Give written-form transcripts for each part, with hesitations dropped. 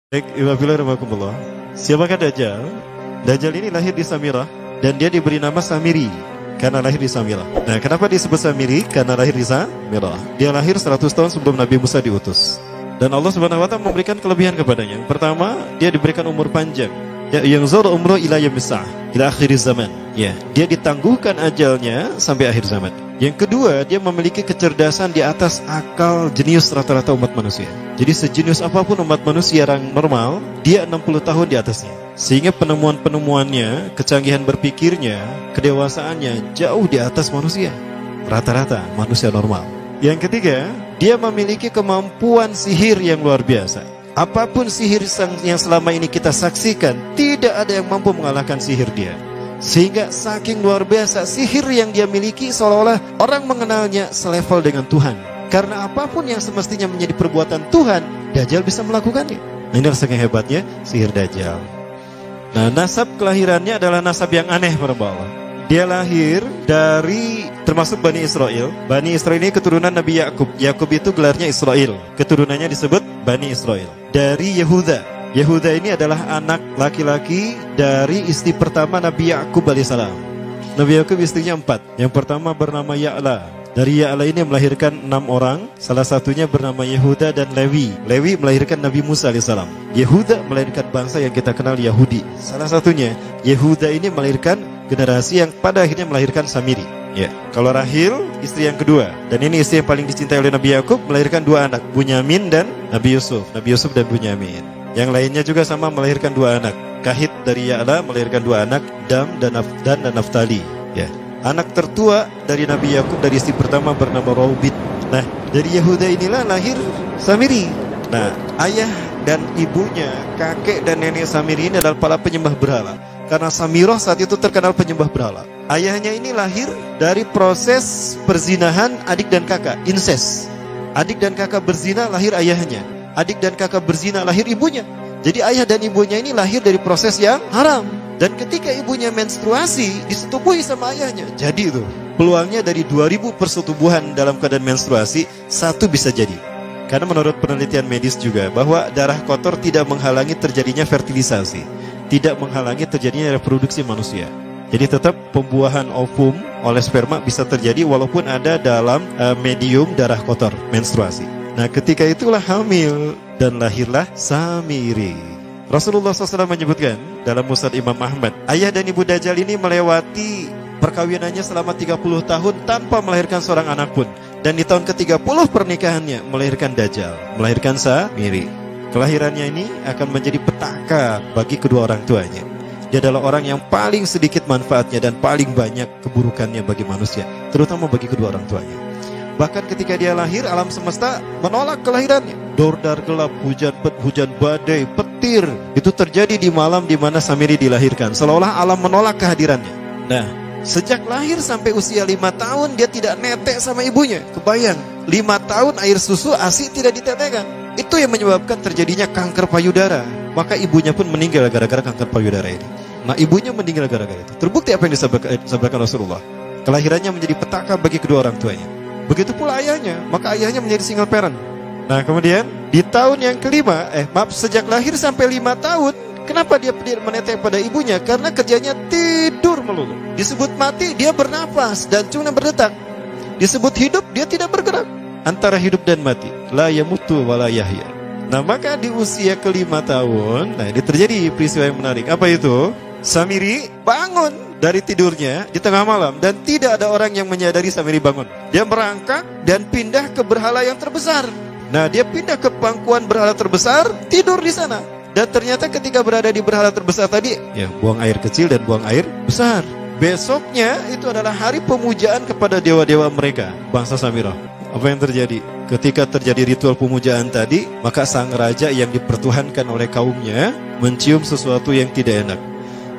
Baik, Iwabillah. Siapakah Dajjal? Dajjal ini lahir di Samirah dan dia diberi nama Samiri karena lahir di Samirah. Nah, kenapa disebut Samiri? Karena lahir di Samirah. Dia lahir 100 tahun sebelum Nabi Musa diutus. Dan Allah Subhanahu wa taala memberikan kelebihan kepadanya. Yang pertama, dia diberikan umur panjang. Ya, yang zara umru ila yamsah, ila akhir zaman. Ya, dia ditangguhkan ajalnya sampai akhir zaman. Yang kedua, dia memiliki kecerdasan di atas akal jenius rata-rata umat manusia. Jadi sejenius apapun umat manusia yang normal, dia 60 tahun di atasnya. Sehingga penemuan-penemuannya, kecanggihan berpikirnya, kedewasaannya jauh di atas manusia. Rata-rata manusia normal. Yang ketiga, dia memiliki kemampuan sihir yang luar biasa. Apapun sihir yang selama ini kita saksikan, tidak ada yang mampu mengalahkan sihir dia. Sehingga saking luar biasa sihir yang dia miliki, seolah-olah orang mengenalnya selevel dengan Tuhan. Karena apapun yang semestinya menjadi perbuatan Tuhan, Dajjal bisa melakukannya. Nah, ini saking hebatnya sihir Dajjal. Nah, nasab kelahirannya adalah nasab yang aneh para Allah. Dia lahir dari termasuk Bani Israel. Bani Israel ini keturunan Nabi Yakub. Yakub itu gelarnya Israel. Keturunannya disebut Bani Israel. Dari Yehuda. Yehuda ini adalah anak laki-laki dari istri pertama Nabi Yakub alaihissalam. Nabi Yakub istrinya 4. Yang pertama bernama Ya'la. Dari Ya'la ini melahirkan 6 orang. Salah satunya bernama Yehuda dan Lewi. Lewi melahirkan Nabi Musa alaihissalam. Yehuda melahirkan bangsa yang kita kenal Yahudi. Salah satunya Yehuda ini melahirkan generasi yang pada akhirnya melahirkan Samiri. Ya, kalau Rahil istri yang kedua, dan ini istri yang paling dicintai oleh Nabi Yakub, melahirkan 2 anak, Bunyamin dan Nabi Yusuf. Nabi Yusuf dan Bunyamin. Yang lainnya juga sama melahirkan 2 anak. Kahit dari Ya'la melahirkan 2 anak, Dam dan Naftali. Ya. Anak tertua dari Nabi Yakub dari istri pertama bernama Raubit. Nah, dari Yehuda inilah lahir Samiri. Nah, ayah dan ibunya, kakek dan nenek Samiri ini adalah para penyembah berhala. Karena Samirah saat itu terkenal penyembah berhala. Ayahnya ini lahir dari proses perzinahan adik dan kakak, incest. Adik dan kakak berzina, lahir ayahnya. Adik dan kakak berzina, lahir ibunya. Jadi ayah dan ibunya ini lahir dari proses yang haram. Dan ketika ibunya menstruasi, disetubuhi sama ayahnya. Jadi itu, peluangnya dari 2000 persetubuhan dalam keadaan menstruasi, 1 bisa jadi. Karena menurut penelitian medis juga, bahwa darah kotor tidak menghalangi terjadinya fertilisasi, tidak menghalangi terjadinya reproduksi manusia. Jadi tetap pembuahan ovum oleh sperma bisa terjadi walaupun ada dalam medium darah kotor, menstruasi. Nah, ketika itulah hamil dan lahirlah Samiri. Rasulullah SAW menyebutkan dalam Musnad Imam Ahmad, ayah dan ibu Dajjal ini melewati perkawinannya selama 30 tahun tanpa melahirkan seorang anak pun. Dan di tahun ke-30 pernikahannya melahirkan Dajjal, melahirkan Samiri. Kelahirannya ini akan menjadi petaka bagi kedua orang tuanya. Dia adalah orang yang paling sedikit manfaatnya dan paling banyak keburukannya bagi manusia, terutama bagi kedua orang tuanya. Bahkan ketika dia lahir, alam semesta menolak kelahirannya. Dordar gelap, hujan badai, petir, itu terjadi di malam di mana Samiri dilahirkan. Seolah-olah alam menolak kehadirannya. Nah, sejak lahir sampai usia 5 tahun dia tidak netek sama ibunya. Kebayang, 5 tahun air susu ASI tidak ditetekkan. Itu yang menyebabkan terjadinya kanker payudara. Maka ibunya pun meninggal gara-gara kanker payudara ini. Nah, ibunya meninggal gara-gara itu. Terbukti apa yang disampaikan Rasulullah. Kelahirannya menjadi petaka bagi kedua orang tuanya. Begitu pula ayahnya, maka ayahnya menjadi single parent. Nah, kemudian di tahun yang kelima, sejak lahir sampai 5 tahun, kenapa dia menetek pada ibunya? Karena kerjanya tidur melulu. Disebut mati, dia bernafas dan cuma berdetak. Disebut hidup, dia tidak bergerak. Antara hidup dan mati, la yamutu wa la yahya. Nah, maka di usia ke-5 tahun, nah ini terjadi peristiwa yang menarik. Apa itu? Samiri bangun dari tidurnya di tengah malam dan tidak ada orang yang menyadari Samiri bangun. Dia merangkak dan pindah ke berhala yang terbesar. Nah, dia pindah ke pangkuan berhala terbesar, tidur di sana. Dan ternyata ketika berada di berhala terbesar tadi, ya buang air kecil dan buang air besar. Besoknya itu adalah hari pemujaan kepada dewa-dewa mereka, bangsa Samirah. Apa yang terjadi? Ketika terjadi ritual pemujaan tadi, maka sang raja yang dipertuhankan oleh kaumnya mencium sesuatu yang tidak enak.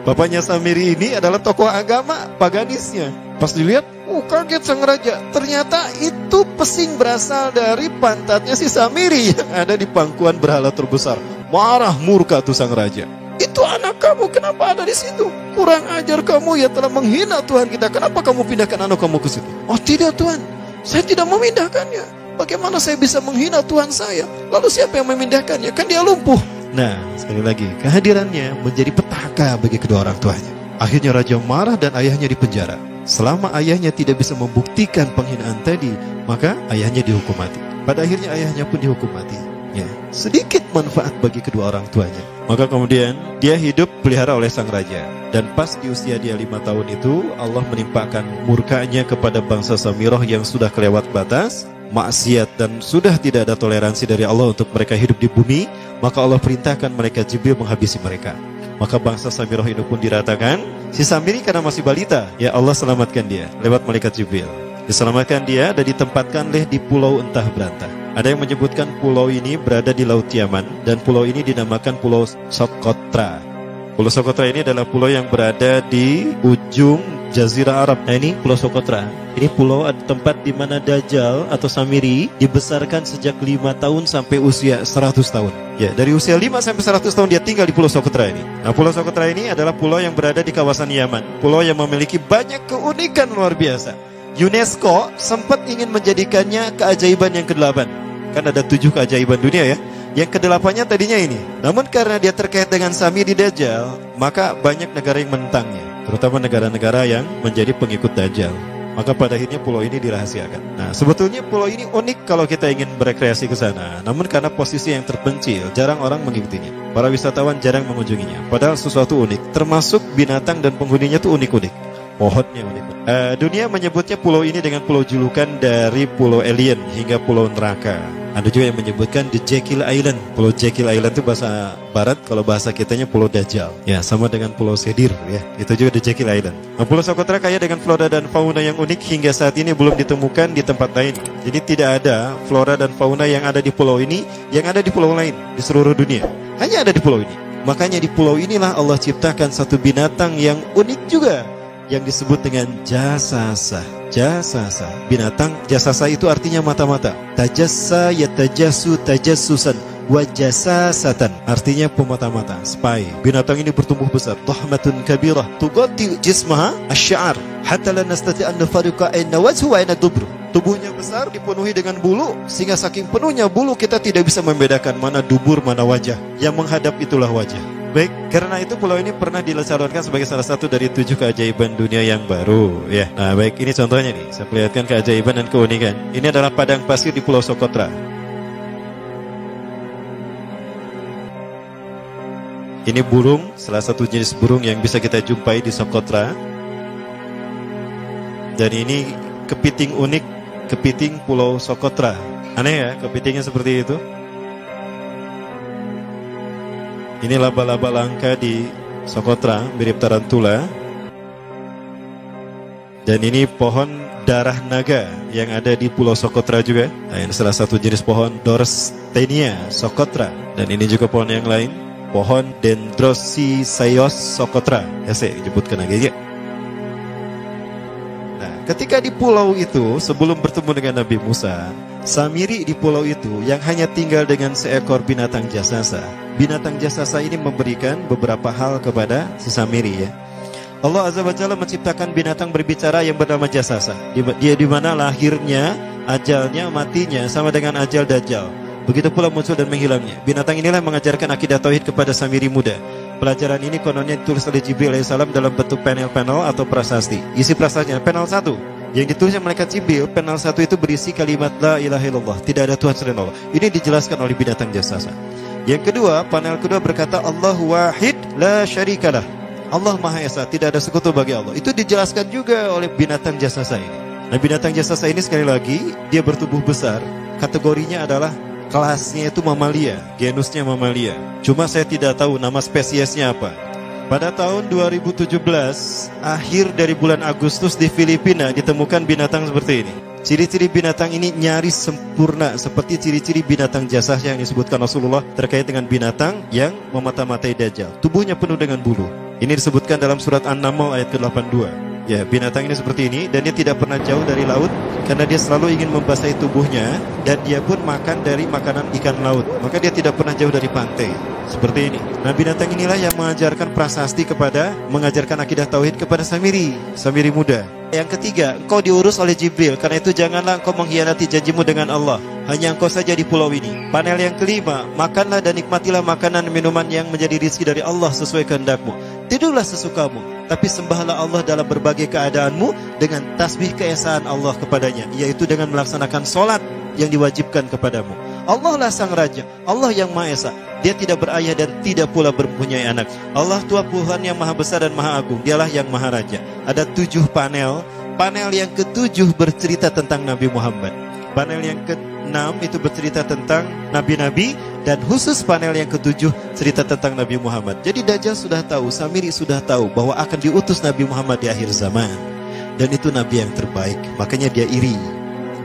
Bapaknya Samiri ini adalah tokoh agama paganisnya. Pas dilihat, kaget sang raja. Ternyata itu pesing berasal dari pantatnya si Samiri yang ada di pangkuan berhala terbesar. Marah murka tuh sang raja. Itu Itu anak kamu, kenapa ada di situ? Kurang ajar kamu, ya telah menghina Tuhan kita. Kenapa kamu pindahkan anak kamu ke situ? Oh tidak Tuhan, saya tidak memindahkannya. Bagaimana saya bisa menghina Tuhan saya? Lalu siapa yang memindahkannya? Kan dia lumpuh. Nah, sekali lagi, kehadirannya menjadi petaka bagi kedua orang tuanya. Akhirnya raja marah dan ayahnya dipenjara. Selama ayahnya tidak bisa membuktikan penghinaan tadi, maka ayahnya dihukum mati. Pada akhirnya ayahnya pun dihukum mati. Ya, sedikit manfaat bagi kedua orang tuanya. Maka kemudian dia hidup pelihara oleh sang raja. Dan pas di usia dia 5 tahun itu, Allah menimpakan murkanya kepada bangsa Samirah yang sudah kelewat batas, maksiat, dan sudah tidak ada toleransi dari Allah untuk mereka hidup di bumi. Maka Allah perintahkan malaikat Jibril menghabisi mereka. Maka bangsa Samirah ini pun diratakan. Si Samiri karena masih balita, ya Allah selamatkan dia lewat malaikat Jibril. Diselamatkan dia dan ditempatkan di pulau entah berantah. Ada yang menyebutkan pulau ini berada di Laut Yaman, dan pulau ini dinamakan Pulau Socotra. Pulau Socotra ini adalah pulau yang berada di ujung Jazirah Arab. Nah, ini Pulau Socotra. Ini pulau tempat di mana Dajjal atau Samiri dibesarkan sejak 5 tahun sampai usia 100 tahun. Ya, dari usia 5 sampai 100 tahun dia tinggal di Pulau Socotra ini. Nah, Pulau Socotra ini adalah pulau yang berada di kawasan Yaman. Pulau yang memiliki banyak keunikan luar biasa. UNESCO sempat ingin menjadikannya keajaiban yang ke-8. Kan ada 7 keajaiban dunia ya. Yang ke-8-nya tadinya ini. Namun karena dia terkait dengan Samiri Dajjal, maka banyak negara yang menentangnya, terutama negara-negara yang menjadi pengikut Dajjal. Maka pada akhirnya pulau ini dirahasiakan. Nah, sebetulnya pulau ini unik kalau kita ingin berekreasi ke sana. Namun karena posisi yang terpencil, jarang orang mengikutinya. Para wisatawan jarang mengunjunginya. Padahal sesuatu unik, termasuk binatang dan penghuninya tuh unik-unik. Pohonnya unik. Dunia menyebutnya pulau ini dengan pulau julukan dari pulau alien hingga pulau neraka. Ada juga yang menyebutkan The Jekyll Island. Pulau Jekyll Island itu bahasa barat, kalau bahasa kitanya Pulau Dajjal. Ya, sama dengan Pulau Sedir ya. Itu juga The Jekyll Island. Nah, Pulau Socotra kaya dengan flora dan fauna yang unik hingga saat ini belum ditemukan di tempat lain. Jadi tidak ada flora dan fauna yang ada di pulau ini yang ada di pulau lain di seluruh dunia. Hanya ada di pulau ini. Makanya di pulau inilah Allah ciptakan satu binatang yang unik juga, yang disebut dengan jasasa. Jasasa. Binatang jasasa itu artinya mata-mata. Tajassa yatajassu tajassusan wa jasasatan. Artinya pemata-mata, spy. Binatang ini bertumbuh besar. Tahmatun kabirah tughatti jismaha asy-sya'ar hatta la nastati an nafariqa ayna wajhu wa ayna dubru. Tubuhnya besar, dipenuhi dengan bulu, sehingga saking penuhnya bulu kita tidak bisa membedakan mana dubur, mana wajah. Yang menghadap itulah wajah. Baik, karena itu pulau ini pernah dilesarkan sebagai salah satu dari 7 keajaiban dunia yang baru ya. Nah baik, ini contohnya nih, saya perlihatkan keajaiban dan keunikan. Ini adalah padang pasir di Pulau Socotra. Ini burung, salah satu jenis burung yang bisa kita jumpai di Socotra. Dan ini kepiting unik, kepiting Pulau Socotra. Aneh ya, kepitingnya seperti itu. Ini laba-laba langka di Socotra, mirip tarantula. Dan ini pohon darah naga yang ada di Pulau Socotra juga. Nah, ini salah satu jenis pohon Dorstenia Socotra. Dan ini juga pohon yang lain, pohon Dendrocysaios Socotra. Ya, saya sebutkan lagi ya. Nah, ketika di pulau itu, sebelum bertemu dengan Nabi Musa, Samiri di pulau itu yang hanya tinggal dengan seekor binatang jasasa. Binatang jasasa ini memberikan beberapa hal kepada si Samiri ya. Allah Azza wa Jalla menciptakan binatang berbicara yang bernama jasasa. Dia di mana lahirnya, ajalnya, matinya sama dengan ajal Dajjal. Begitu pula muncul dan menghilangnya. Binatang inilah mengajarkan akidah tauhid kepada Samiri muda. Pelajaran ini kononnya ditulis oleh Jibril alaihissalam dalam bentuk panel-panel atau prasasti. Isi prasastinya panel 1. Yang ditulisnya malaikat Jibril, panel 1 itu berisi kalimat la ilaha illallah, tidak ada Tuhan selain Allah. Ini dijelaskan oleh binatang jasasa. Yang kedua, panel kedua berkata Allahu wahid la syarikalah. Allah Maha Esa, tidak ada sekutu bagi Allah. Itu dijelaskan juga oleh binatang jasasa ini. Nah, binatang jasasa ini sekali lagi dia bertubuh besar. Kategorinya adalah kelasnya itu mamalia, genusnya mamalia. Cuma saya tidak tahu nama spesiesnya apa. Pada tahun 2017, akhir dari bulan Agustus di Filipina ditemukan binatang seperti ini. Ciri-ciri binatang ini nyaris sempurna seperti ciri-ciri binatang jasah yang disebutkan Rasulullah terkait dengan binatang yang memata-matai Dajjal. Tubuhnya penuh dengan bulu. Ini disebutkan dalam surat An-Naml ayat ke-82. Ya, binatang ini seperti ini dan dia tidak pernah jauh dari laut karena dia selalu ingin membasahi tubuhnya, dan dia pun makan dari makanan ikan laut. Maka dia tidak pernah jauh dari pantai. Seperti ini. Nah, binatang inilah yang mengajarkan prasasti mengajarkan akidah tauhid kepada Samiri muda. Yang ketiga, engkau diurus oleh Jibril. Karena itu janganlah engkau mengkhianati janjimu dengan Allah. Hanya engkau saja di pulau ini. Panel yang kelima, makanlah dan nikmatilah makanan dan minuman yang menjadi rezeki dari Allah sesuai kehendakmu. Tidurlah sesukamu, tapi sembahlah Allah dalam berbagai keadaanmu dengan tasbih keesaan Allah kepadanya, yaitu dengan melaksanakan solat yang diwajibkan kepadamu. Allah lah sang raja, Allah yang Maha Esa. Dia tidak berayah dan tidak pula mempunyai anak. Allah Tuhan Tuhan yang maha besar dan maha agung. Dialah yang maha raja. Ada 7 panel. Panel yang ke-7 bercerita tentang Nabi Muhammad. Panel yang ke-6 itu bercerita tentang nabi-nabi. Dan khusus panel yang ke-7 cerita tentang Nabi Muhammad. Jadi Dajjal sudah tahu, Samiri sudah tahu bahwa akan diutus Nabi Muhammad di akhir zaman. Dan itu Nabi yang terbaik. Makanya dia iri.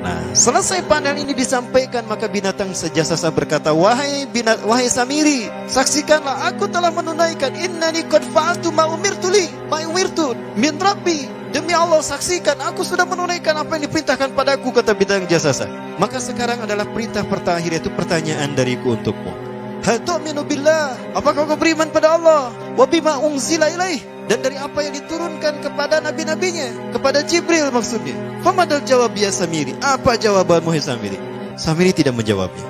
Nah, selesai panel ini disampaikan, maka binatang sejasasa berkata, wahai Samiri, saksikanlah aku telah menunaikan innani qad fa'altu ma umirtu min rabbi. Demi Allah, saksikan aku sudah menunaikan apa yang diperintahkan padaku, kata binatang jasasa. Maka sekarang adalah perintah terakhir, yaitu pertanyaan dariku untukmu. Hal tu'minu billah, apakah kau beriman pada Allah? Wa bima unzila ilaih, dan dari apa yang diturunkan kepada nabi-nabinya, kepada Jibril maksudnya. Famadal jawab ya Samiri, apa jawabanmu hai Samiri? Samiri tidak menjawabnya.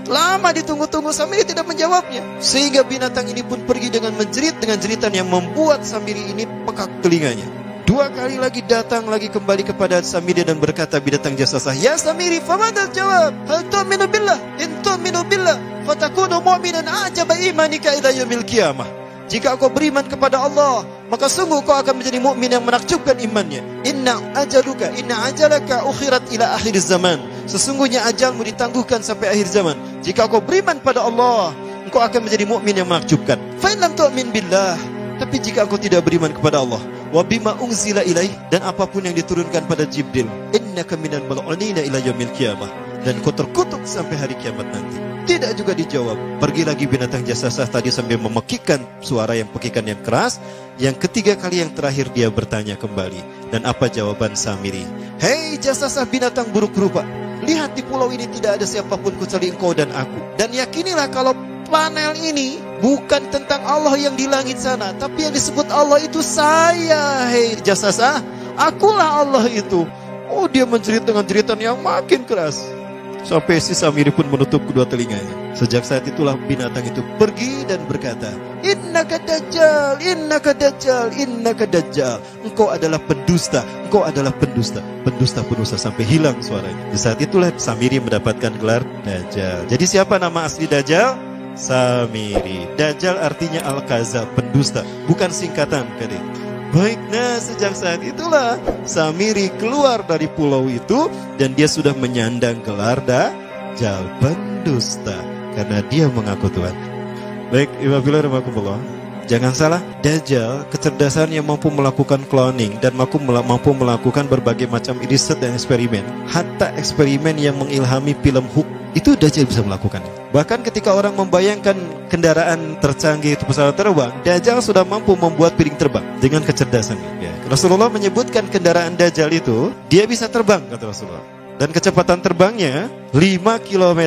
Lama ditunggu-tunggu, Samiri tidak menjawabnya. Sehingga binatang ini pun pergi dengan menjerit, dengan jeritan yang membuat Samiri ini pekak telinganya. 2 kali lagi datang lagi kembali kepada Samiri dan berkata binatang jasasa, ya Samiri, famadal jawab, hal tu'minu billah, in tu'minu billah fatakunu mu'minan a'jaba imanika ila yaumil qiyamah. Jika kau beriman kepada Allah, maka sungguh kau akan menjadi mukmin yang menakjubkan imannya. Inna ajalaka ukhirat ila akhir zaman. Sesungguhnya ajalmu ditangguhkan sampai akhir zaman. Jika kau beriman pada Allah, engkau akan menjadi mukmin yang menakjubkan. Fa in lam tu'min billah, tapi jika engkau tidak beriman kepada Allah, wa bima unzila ilaih, dan apapun yang diturunkan pada Jibril, innaka minal mal'unina ila yaumil qiyamah, dan kau terkutuk sampai hari kiamat nanti. Tidak juga dijawab. Pergi lagi binatang jasasa tadi sambil memekikkan suara yang pekikan yang keras. Yang ketiga kali yang terakhir dia bertanya kembali. Dan apa jawaban Samiri? Hei jasasa binatang buruk rupa, lihat di pulau ini tidak ada siapapun kecuali engkau dan aku. Dan yakinilah kalau panel ini bukan tentang Allah yang di langit sana, tapi yang disebut Allah itu saya. Hei jasasa, akulah Allah itu. Oh, dia menjerit dengan jeritan yang makin keras. Sampai si Samiri pun menutup kedua telinganya. Sejak saat itulah binatang itu pergi dan berkata, Innaka dajjal, innaka dajjal, innaka dajjal. Engkau adalah pendusta, engkau adalah pendusta. Pendusta sampai hilang suaranya. Di saat itulah Samiri mendapatkan gelar Dajjal. Jadi siapa nama asli Dajjal? Samiri. Dajjal artinya Al-Kazab, pendusta, bukan singkatan kadek. Baik, nah sejak saat itulah Samiri keluar dari pulau itu dan dia sudah menyandang gelar Dajjal, pendusta, karena dia mengaku Tuhan. Baik, Iwabillah, jangan salah, Dajjal kecerdasannya mampu melakukan cloning dan mampu melakukan berbagai macam riset dan eksperimen. Hatta eksperimen yang mengilhami film Hook itu Dajjal bisa melakukannya. Bahkan ketika orang membayangkan kendaraan tercanggih itu pesawat terbang, Dajjal sudah mampu membuat piring terbang dengan kecerdasannya. Ya. Rasulullah menyebutkan kendaraan Dajjal itu dia bisa terbang, kata Rasulullah. Dan kecepatan terbangnya 5 km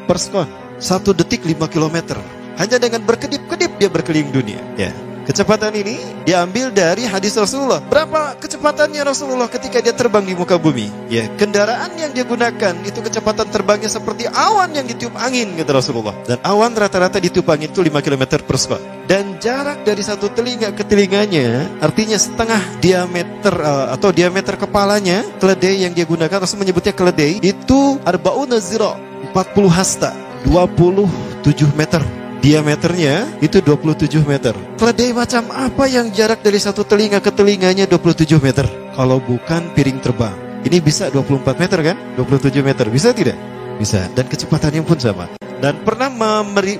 per sekon. 1 detik 5 km. Hanya dengan berkedip-kedip dia berkeliling dunia. Ya. Kecepatan ini diambil dari hadis Rasulullah. Berapa kecepatannya Rasulullah ketika dia terbang di muka bumi? Ya, kendaraan yang dia gunakan itu kecepatan terbangnya seperti awan yang ditiup angin, kata Rasulullah. Dan awan rata-rata ditiup angin itu 5 km per sekon. Dan jarak dari satu telinga ke telinganya, artinya setengah diameter atau diameter kepalanya, keledai yang dia gunakan, Rasul menyebutnya keledai, itu arba'una zira, 40 hasta, 27 meter. Diameternya itu 27 meter. Keledai macam apa yang jarak dari satu telinga ke telinganya 27 meter? Kalau bukan piring terbang. Ini bisa 24 meter kan? 27 meter. Bisa tidak? Bisa. Dan kecepatannya pun sama. Dan pernah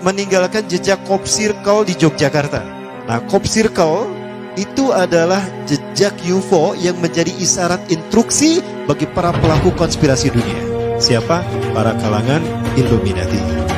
meninggalkan jejak Cop Circle di Yogyakarta. Nah, Cop Circle itu adalah jejak UFO yang menjadi isyarat instruksi bagi para pelaku konspirasi dunia. Siapa? Para kalangan Illuminati.